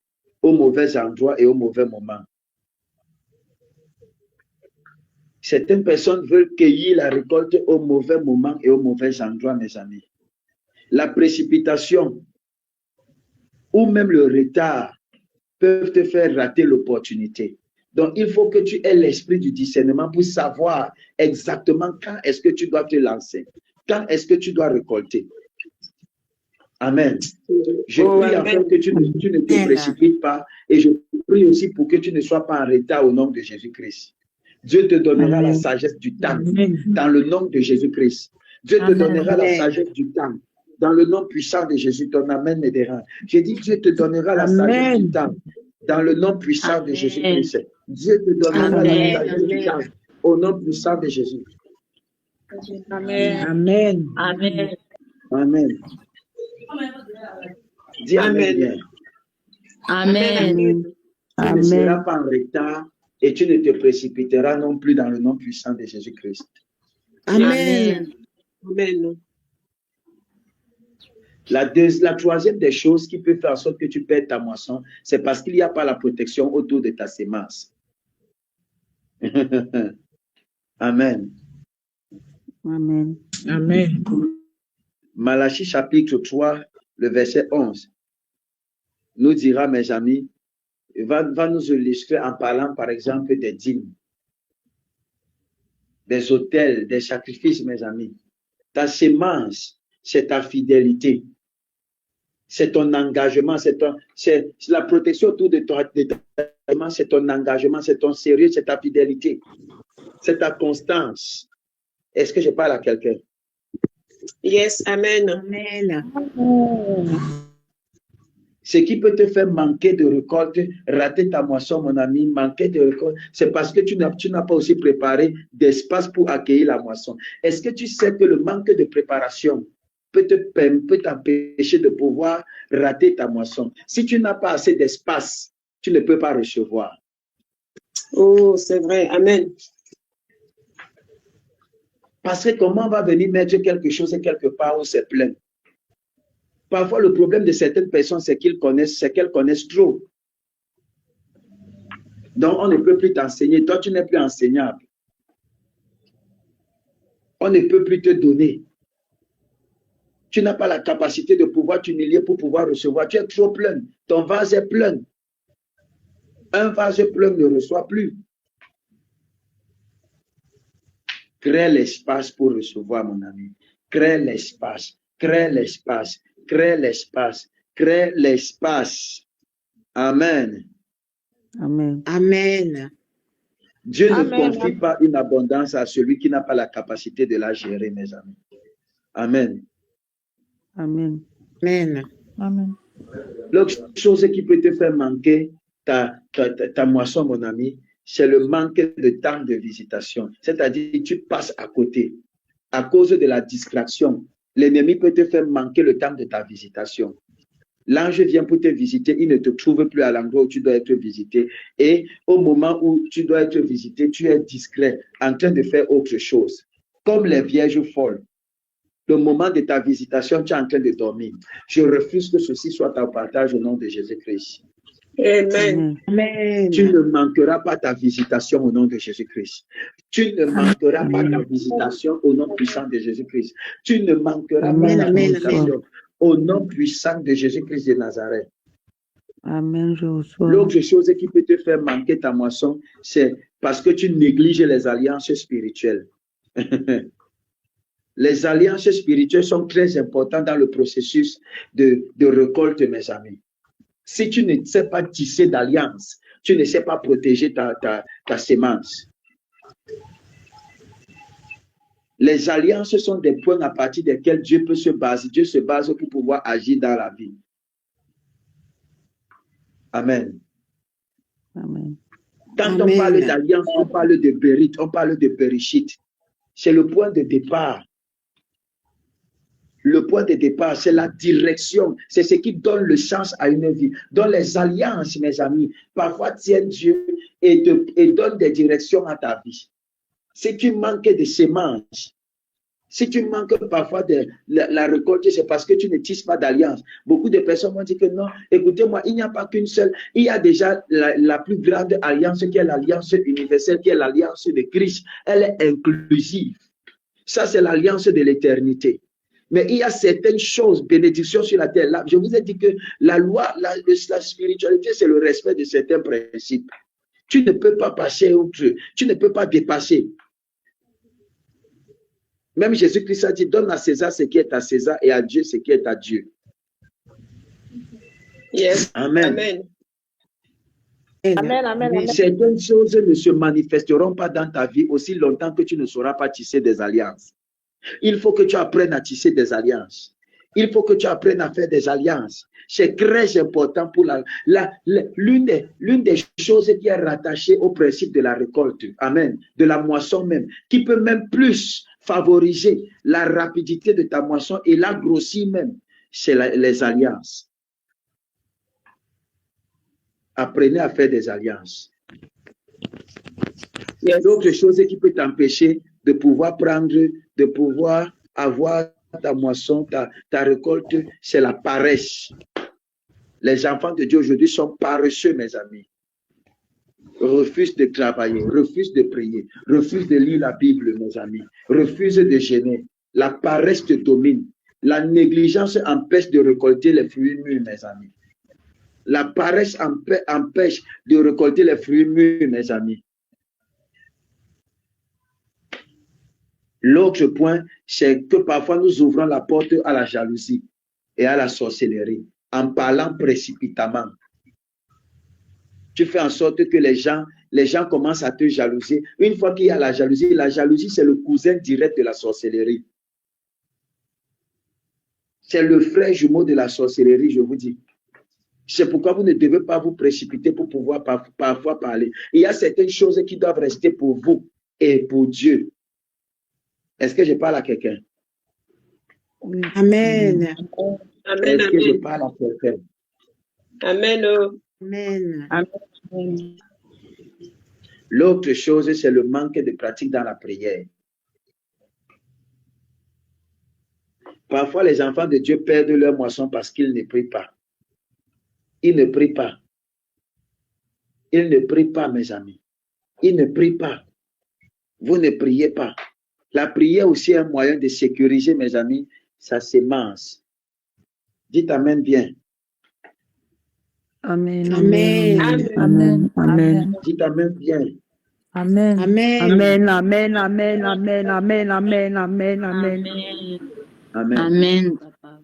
A: au mauvais endroit et au mauvais moment. Certaines personnes veulent cueillir la récolte au mauvais moment et au mauvais endroit, mes amis. La précipitation ou même le retard peuvent te faire rater l'opportunité. Donc, il faut que tu aies l'esprit du discernement pour savoir exactement quand est-ce que tu dois te lancer, quand est-ce que tu dois récolter. Amen. Je prie afin que tu ne te précipites pas et je prie aussi pour que tu ne sois pas en retard au nom de Jésus-Christ. Dieu te donnera la sagesse du temps dans le nom de Jésus-Christ. Dieu te donnera la sagesse du temps dans le nom puissant de Jésus. Ton amen m'aidera. J'ai dit Dieu te donnera la sagesse du temps dans le nom puissant de Jésus-Christ. Dieu te donnera la sagesse du temps au nom puissant de Jésus.
B: Amen.
E: Amen.
B: Amen.
A: Amen. Dis Amen. Bien.
B: Amen.
A: Tu ne seras pas en retard et tu ne te précipiteras non plus dans le nom puissant de Jésus-Christ.
B: Amen. Amen.
A: La troisième des choses qui peut faire en sorte que tu perds ta moisson, c'est parce qu'il n'y a pas la protection autour de ta sémence. Amen.
E: Amen.
B: Amen.
A: Malachie chapitre 3, le verset 11, nous dira, mes amis, va nous illustrer en parlant par exemple des dîmes, des autels, des sacrifices, mes amis. Ta sémence, c'est ta fidélité, c'est ton engagement, c'est la protection autour de ta sémence, c'est ton engagement, c'est ton sérieux, c'est ta fidélité, c'est ta constance. Est-ce que je parle à quelqu'un?
B: Yes, amen.
E: Amen.
A: Ce qui peut te faire manquer de récolte, rater ta moisson, mon ami, manquer de récolte, c'est parce que tu n'as pas aussi préparé d'espace pour accueillir la moisson. Est-ce que tu sais que le manque de préparation peut t'empêcher de pouvoir rater ta moisson? Si tu n'as pas assez d'espace, tu ne peux pas recevoir.
B: Oh, c'est vrai. Amen.
A: Parce que comment on va venir mettre quelque chose quelque part où c'est plein? Parfois, le problème de certaines personnes, c'est qu'elles connaissent trop. Donc, on ne peut plus t'enseigner. Toi, tu n'es plus enseignable. On ne peut plus te donner. Tu n'as pas la capacité de pouvoir t'humilier pour pouvoir recevoir. Tu es trop plein. Ton vase est plein. Un vase plein ne reçoit plus. Crée l'espace pour recevoir, mon ami. Crée l'espace. Crée l'espace. Crée l'espace. Crée l'espace. Amen.
E: Amen.
B: Amen.
A: Dieu ne confie pas une abondance à celui qui n'a pas la capacité de la gérer, mes amis. Amen.
E: Amen.
B: Amen.
E: Amen.
A: L'autre chose qui peut te faire manquer ta moisson, mon ami, c'est le manque de temps de visitation. C'est-à-dire que tu passes à côté. À cause de la distraction, l'ennemi peut te faire manquer le temps de ta visitation. L'ange vient pour te visiter, il ne te trouve plus à l'endroit où tu dois être visité. Et au moment où tu dois être visité, tu es discret, en train de faire autre chose. Comme les vierges folles. Le moment de ta visitation, tu es en train de dormir. Je refuse que ceci soit un partage au nom de Jésus-Christ.
B: Amen. Amen.
A: Tu ne manqueras pas ta visitation au nom de Jésus-Christ. Tu ne manqueras pas ta visitation au nom puissant de Jésus-Christ. Tu ne manqueras pas ta visitation au nom puissant de Jésus-Christ de Nazareth.
E: Amen, je reçois.
A: L'autre chose qui peut te faire manquer ta moisson, c'est parce que tu négliges les alliances spirituelles. Les alliances spirituelles sont très importantes dans le processus de récolte, mes amis. Si tu ne sais pas tisser d'alliance, tu ne sais pas protéger ta sémence. Les alliances sont des points à partir desquels Dieu peut se baser. Dieu se base pour pouvoir agir dans la vie. Amen.
E: Amen.
A: Quand on parle d'alliance, on parle de Bérite, on parle de Bereshit. C'est le point de départ. Le point de départ, c'est la direction. C'est ce qui donne le sens à une vie. Dans les alliances, mes amis, parfois tiennent Dieu et donnent des directions à ta vie. Si tu manques de semences, si tu manques parfois de la récolte, c'est parce que tu ne tisses pas d'alliance. Beaucoup de personnes m'ont dit que non, écoutez-moi, il n'y a pas qu'une seule. Il y a déjà la plus grande alliance qui est l'alliance universelle, qui est l'alliance de Christ. Elle est inclusive. Ça, c'est l'alliance de l'éternité. Mais il y a certaines choses, bénédictions sur la terre. Là, je vous ai dit que la loi, la spiritualité, c'est le respect de certains principes. Tu ne peux pas passer outre, tu ne peux pas dépasser. Même Jésus-Christ a dit, donne à César ce qui est à César et à Dieu ce qui est à Dieu.
B: Yes.
A: Amen.
B: Amen.
G: Amen, amen, amen.
A: Certaines choses ne se manifesteront pas dans ta vie aussi longtemps que tu ne sauras pas tisser des alliances. Il faut que tu apprennes à tisser des alliances. Il faut que tu apprennes à faire des alliances. C'est très important pour l'une des choses qui est rattachée au principe de la récolte, amen, de la moisson même, qui peut même plus favoriser la rapidité de ta moisson et la grossir même, c'est les alliances. Apprenez à faire des alliances. Il y a d'autres choses qui peuvent t'empêcher de pouvoir prendre, de pouvoir avoir ta moisson, ta récolte, c'est la paresse. Les enfants de Dieu aujourd'hui sont paresseux, mes amis. Refusent de travailler, refusent de prier, refusent de lire la Bible, mes amis. Refusent de jeûner. La paresse te domine. La négligence empêche de récolter les fruits mûrs, mes amis. La paresse empêche de récolter les fruits mûrs, mes amis. L'autre point, c'est que parfois nous ouvrons la porte à la jalousie et à la sorcellerie en parlant précipitamment. Tu fais en sorte que les gens commencent à te jalouser. Une fois qu'il y a la jalousie c'est le cousin direct de la sorcellerie. C'est le frère jumeau de la sorcellerie, je vous dis. C'est pourquoi vous ne devez pas vous précipiter pour pouvoir parfois parler. Il y a certaines choses qui doivent rester pour vous et pour Dieu. Est-ce que je parle à quelqu'un?
C: Amen.
B: Amen.
A: Est-ce que je parle à quelqu'un?
B: Amen.
C: Amen.
G: Amen.
A: L'autre chose, c'est le manque de pratique dans la prière. Parfois, les enfants de Dieu perdent leur moisson parce qu'ils ne prient pas. Ils ne prient pas. Ils ne prient pas, mes amis. Ils ne prient pas. Vous ne priez pas. La prière aussi est un moyen de sécuriser, mes amis, sa sémence. Dites Amen bien.
E: Amen.
C: Amen.
E: Amen. Amen.
A: Dites Amen bien.
E: Amen.
C: Amen.
E: Amen. Amen. Amen. Amen. Amen. Amen. Amen. Amen.
A: Amen.
H: Amen, papa.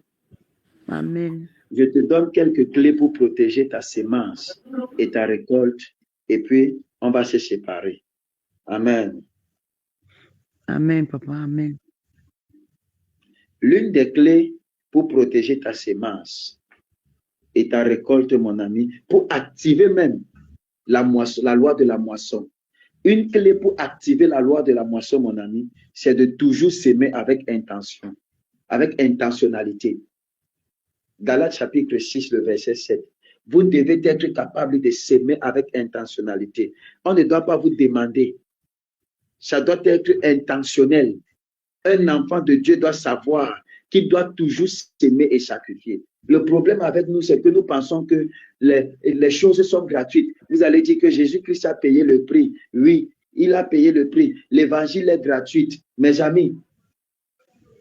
E: Amen.
A: Je te donne quelques clés pour protéger ta sémence et ta récolte. Et puis, on va se séparer. Amen.
E: Amen, papa. Amen.
A: L'une des clés pour protéger ta sémence et ta récolte, mon ami, pour activer même la loi de la moisson. Une clé pour activer la loi de la moisson, mon ami, c'est de toujours s'aimer avec intention, avec intentionnalité. Galates chapitre 6, le verset 7. Vous devez être capable de s'aimer avec intentionnalité. On ne doit pas vous demander. Ça doit être intentionnel. Un enfant de Dieu doit savoir qu'il doit toujours s'aimer et sacrifier. Le problème avec nous, c'est que nous pensons que les choses sont gratuites. Vous allez dire que Jésus-Christ a payé le prix. Oui, il a payé le prix. L'évangile est gratuit. Mes amis,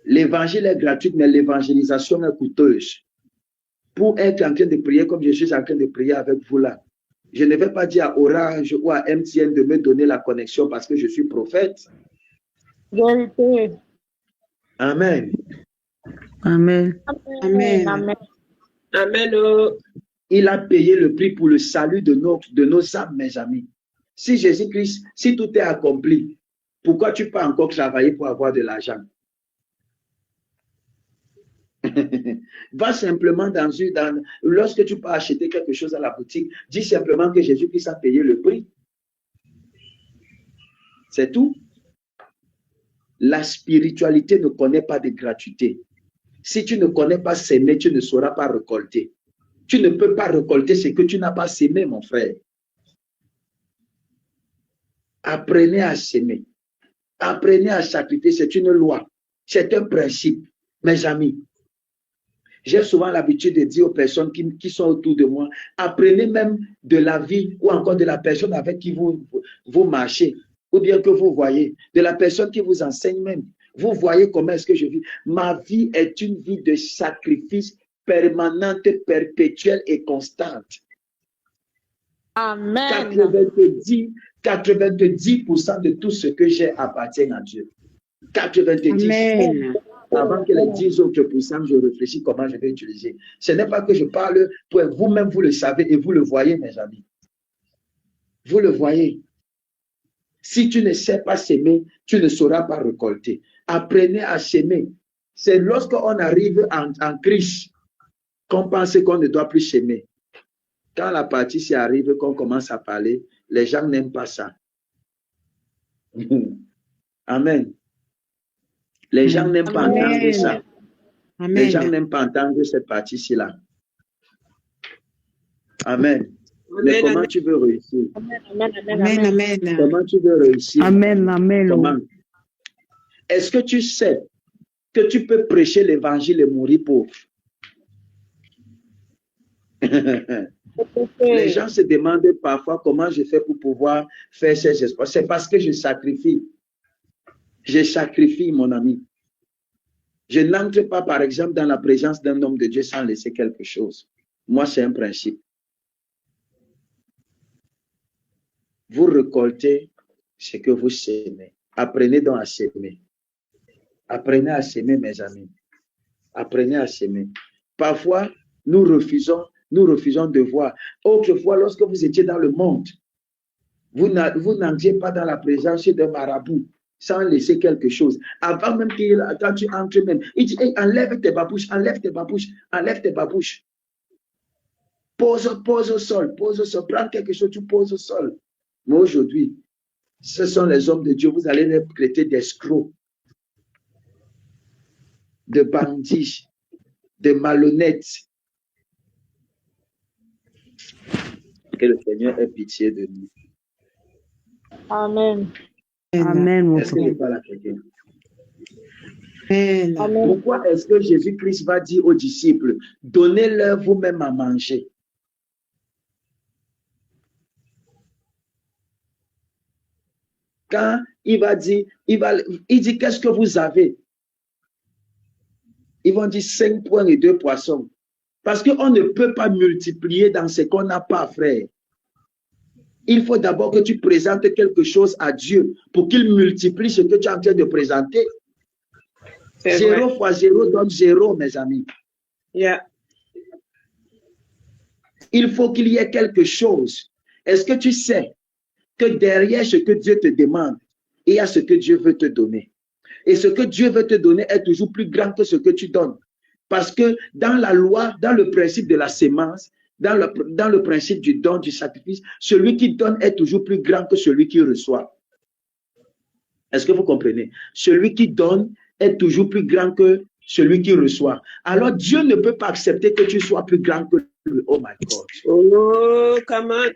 A: l'évangile est gratuit, mais l'évangélisation est coûteuse. Pour être en train de prier comme je suis en train de prier avec vous là, je ne vais pas dire à Orange ou à MTN de me donner la connexion parce que je suis prophète.
G: Vérité.
A: Amen.
E: Amen.
C: Amen.
G: Amen.
B: Amen.
A: Il a payé le prix pour le salut de nos âmes, mes amis. Si Jésus-Christ, si tout est accompli, pourquoi tu peux encore travailler pour avoir de l'argent? Va simplement lorsque tu peux acheter quelque chose à la boutique, dis simplement que Jésus-Christ a payé le prix. C'est tout. La spiritualité ne connaît pas de gratuité. Si tu ne connais pas s'aimer, tu ne sauras pas récolter. Tu ne peux pas récolter ce que tu n'as pas sémé, mon frère. Apprenez à s'aimer. Apprenez à sacrifier. C'est une loi. C'est un principe. Mes amis, j'ai souvent l'habitude de dire aux personnes qui sont autour de moi, apprenez même de la vie ou encore de la personne avec qui vous marchez ou bien que vous voyez, de la personne qui vous enseigne même. Vous voyez comment est-ce que je vis. Ma vie est une vie de sacrifice permanente, perpétuelle et constante.
G: Amen.
A: 90% de tout ce que j'ai appartient à Dieu. 90%.
C: Amen.
A: Avant que les 10 autres puissances, je réfléchis comment je vais utiliser. Ce n'est pas que je parle pour vous-même, vous le savez et vous le voyez, mes amis. Vous le voyez. Si tu ne sais pas s'aimer, tu ne sauras pas récolter. Apprenez à s'aimer. C'est lorsqu'on arrive en crise qu'on pense qu'on ne doit plus s'aimer. Quand la partie s'y arrive, qu'on commence à parler, les gens n'aiment pas ça. Amen. Les gens n'aiment pas entendre ça.
C: Amen.
A: Les gens n'aiment pas entendre cette partie-ci-là. Amen. Mais comment tu veux réussir?
C: Amen, amen.
A: Comment tu veux réussir?
E: Amen, amen.
A: Comment? Est-ce que tu sais que tu peux prêcher l'évangile et mourir pauvre? Les gens se demandent parfois comment je fais pour pouvoir faire ces espoirs. C'est parce que je sacrifie. Je sacrifie, mon ami. Je n'entre pas, par exemple, dans la présence d'un homme de Dieu sans laisser quelque chose. Moi, c'est un principe. Vous récoltez ce que vous sémez. Apprenez donc à s'aimer. Apprenez à s'aimer, mes amis. Apprenez à s'aimer. Parfois, nous refusons de voir. Autrefois, lorsque vous étiez dans le monde, vous n'entriez pas dans la présence d'un marabout sans laisser quelque chose. Avant même quand tu entres même, il dit, hey, enlève tes babouches, enlève tes babouches, enlève tes babouches. Pose au sol, prends quelque chose, tu poses au sol. Mais aujourd'hui, ce sont les hommes de Dieu, vous allez les traiter d'escrocs, de bandits, de malhonnêtes. Que le Seigneur ait pitié de nous.
G: Amen.
E: Amen.
A: Est-ce que je parle à quelqu'un?
C: Amen.
A: Pourquoi est-ce que Jésus-Christ va dire aux disciples, donnez-leur vous-même à manger? Quand il va dire, il dit, qu'est-ce que vous avez? Ils vont dire 5 points et 2 poissons. Parce qu'on ne peut pas multiplier dans ce qu'on n'a pas, frère. Il faut d'abord que tu présentes quelque chose à Dieu pour qu'il multiplie ce que tu es en train de présenter. 0 fois 0 donne 0, mes amis.
B: Yeah.
A: Il faut qu'il y ait quelque chose. Est-ce que tu sais que derrière ce que Dieu te demande, il y a ce que Dieu veut te donner? Et ce que Dieu veut te donner est toujours plus grand que ce que tu donnes. Parce que dans la loi, dans le principe de la sémence, dans le principe du don, du sacrifice, celui qui donne est toujours plus grand que celui qui reçoit. Est-ce que vous comprenez? Celui qui donne est toujours plus grand que celui qui reçoit. Alors Dieu ne peut pas accepter que tu sois plus grand que lui. Oh my God.
B: Oh, come on.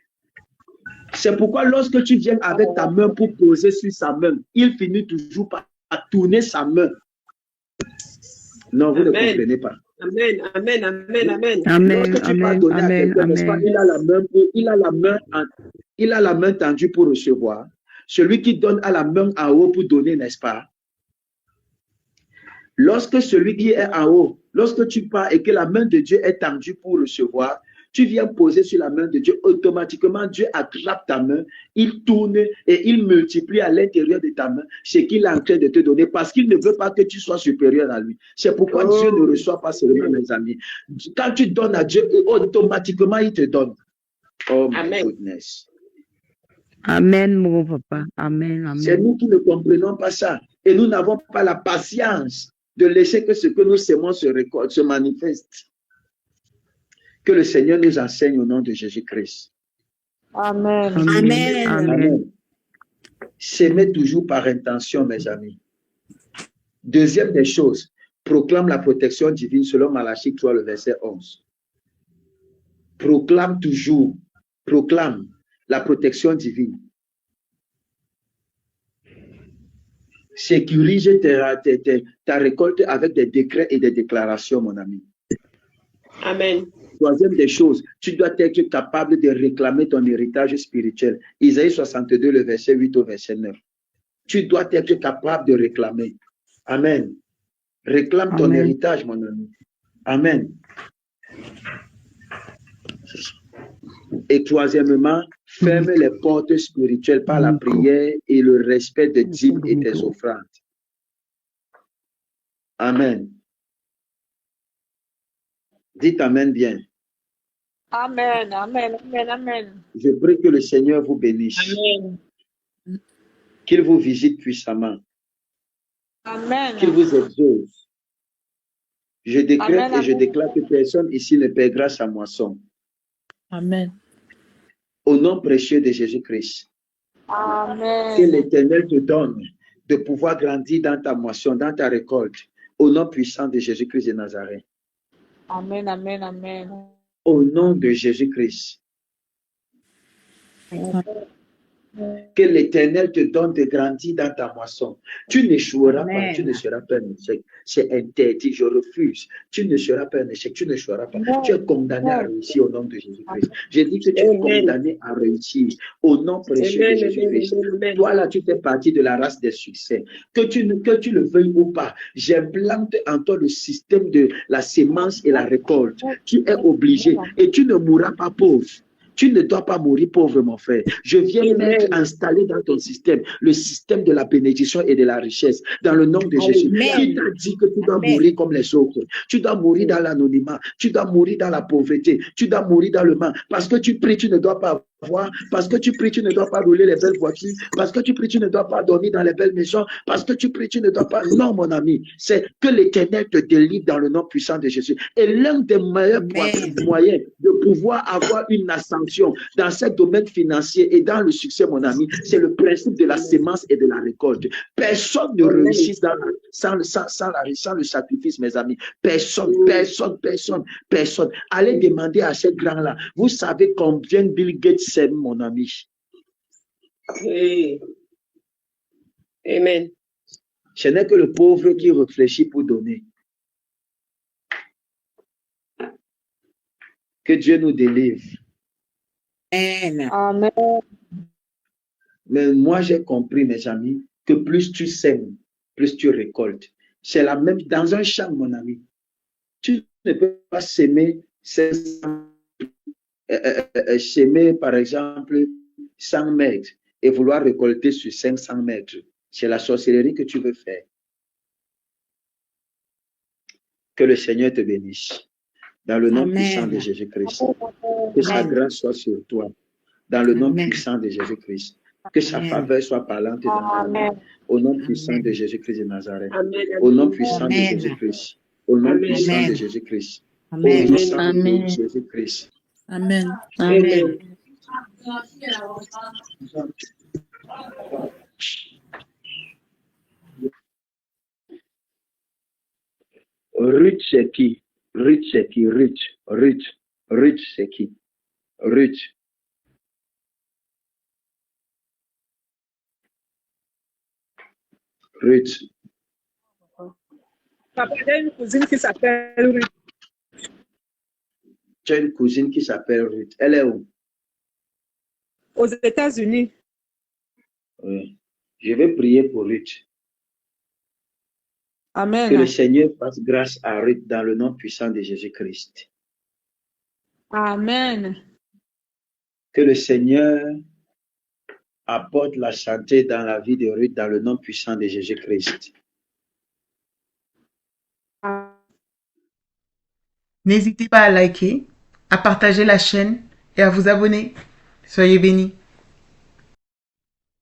A: C'est pourquoi lorsque tu viens avec ta main pour poser sur sa main, il finit toujours par tourner sa main. Non, vous
B: Amen.
A: ne comprenez pas.
B: Amen, amen, amen, amen.
E: Amen,
A: Lorsque tu vas
E: amen,
A: donner à
E: amen,
A: quelqu'un, n'est-ce pas,
E: amen.
A: il a la main tendue pour recevoir. Celui qui donne a la main en haut pour donner, n'est-ce pas? Lorsque celui qui est en haut, lorsque tu pars et que la main de Dieu est tendue pour recevoir, tu viens poser sur la main de Dieu, automatiquement Dieu attrape ta main, il tourne et il multiplie à l'intérieur de ta main ce qu'il est en train de te donner parce qu'il ne veut pas que tu sois supérieur à lui. C'est pourquoi Dieu ne reçoit pas seulement, mes amis. Quand tu donnes à Dieu, automatiquement il te donne. Oh my
B: Amen.
A: goodness.
E: Amen, mon papa. Amen,
A: C'est
E: amen.
A: nous qui ne comprenons pas ça. Et nous n'avons pas la patience de laisser que ce que nous sémons se manifeste. Que le Seigneur nous enseigne au nom de Jésus-Christ.
G: Amen.
C: Amen.
A: Amen. S'aimer toujours par intention, mes amis. Deuxième des choses, proclame la protection divine selon Malachie 3, le verset 11. Proclame toujours, proclame la protection divine. Sécurise ta récolte avec des décrets et des déclarations, mon ami.
B: Amen.
A: Troisième des choses, tu dois être capable de réclamer ton héritage spirituel. Isaïe 62, le verset 8 au verset 9. Tu dois être capable de réclamer. Amen. Réclame ton
E: Amen.
A: héritage, mon ami. Amen. Et troisièmement, ferme les portes spirituelles par la prière et le respect des dîmes et des offrandes. Amen. Dites Amen bien.
G: Amen. Amen. Amen. Amen.
A: Je prie que le Seigneur vous bénisse.
G: Amen.
A: Qu'il vous visite puissamment.
G: Amen.
A: Qu'il vous exauce. Je décrète
G: Amen,
A: et je
G: amen.
A: déclare que personne ici ne perdra sa moisson.
E: Amen.
A: Au nom précieux de Jésus-Christ. Que
G: Amen.
A: l'Éternel te donne de pouvoir grandir dans ta moisson, dans ta récolte. Au nom puissant de Jésus-Christ de Nazareth.
G: Amen. Amen. Amen.
A: Au nom de Jésus-Christ. Que l'Éternel te donne de grandir dans ta moisson. Tu n'échoueras pas,
E: Amen.
A: tu ne seras pas un échec. C'est interdit, je refuse. Tu ne seras pas un échec, tu ne seras pas. Tu es condamné à réussir au nom de Jésus-Christ. J'ai dit que tu es
B: Amen.
A: condamné à réussir au nom précieux de
B: Amen,
A: Jésus-Christ.
B: amen, amen.
A: Toi là, tu fais partie de la race des succès. Que tu le veuilles ou pas, j'implante en toi le système de la sémence et la récolte. Tu es obligé et tu ne mourras pas pauvre. Tu ne dois pas mourir pauvre, mon frère. Je viens mettre, installer dans ton système le système de la bénédiction et de la richesse dans le nom de Jésus. Qui t'a dit que tu dois mourir comme les autres? Tu dois mourir dans l'anonymat. Tu dois mourir dans la pauvreté. Tu dois mourir dans le mal. Parce que tu pries, tu ne dois pas avoir. Parce que tu pries, tu ne dois pas rouler les belles voitures. Parce que tu pries, tu ne dois pas dormir dans les belles maisons. Parce que tu pries, tu ne dois pas. Non, mon ami. C'est que l'Éternel te délivre dans le nom puissant de Jésus. Et l'un des meilleurs moyens de pouvoir avoir une ascension dans ce domaine financier et dans le succès, mon ami, c'est le principe de la sémence et de la récolte. Personne ne réussit sans le sacrifice, mes amis. Personne. Allez demander à ces grands-là. Vous savez combien Bill Gates sème, mon ami?
B: Oui. Amen.
A: Ce n'est que le pauvre qui réfléchit pour donner. Que Dieu nous délivre.
G: Amen.
A: Mais moi, j'ai compris, mes amis, que plus tu sèmes, plus tu récoltes. C'est la même dans un champ, mon ami. Tu ne peux pas s'aimer, par exemple, 100 mètres et vouloir récolter sur 500 mètres. C'est la sorcellerie que tu veux faire. Que le Seigneur te bénisse. Dans le nom puissant de Jésus-Christ. Que sa grâce soit sur toi. Dans le nom puissant de Jésus-Christ. Que sa faveur soit parlante dans ta vie. Au nom puissant de Jésus-Christ de Nazareth.
B: Amen.
A: Au nom puissant de Jésus-Christ. Au nom puissant de Jésus-Christ. Au nom puissant de Jésus-Christ.
E: Amen.
B: Amen.
A: Ruth, c'est qui? Ruth, c'est qui? Ruth, c'est qui? Ruth. Ruth.
G: Papa, j'ai une cousine qui s'appelle Ruth.
A: Tu as une cousine qui s'appelle Ruth. Elle est où?
G: Aux États-Unis.
A: Oui. Je vais prier pour Ruth.
G: Amen.
A: Que le Seigneur fasse grâce à Ruth dans le nom puissant de Jésus-Christ.
G: Amen.
A: Que le Seigneur apporte la santé dans la vie de Ruth dans le nom puissant de Jésus-Christ.
H: N'hésitez pas à liker, à partager la chaîne et à vous abonner. Soyez bénis.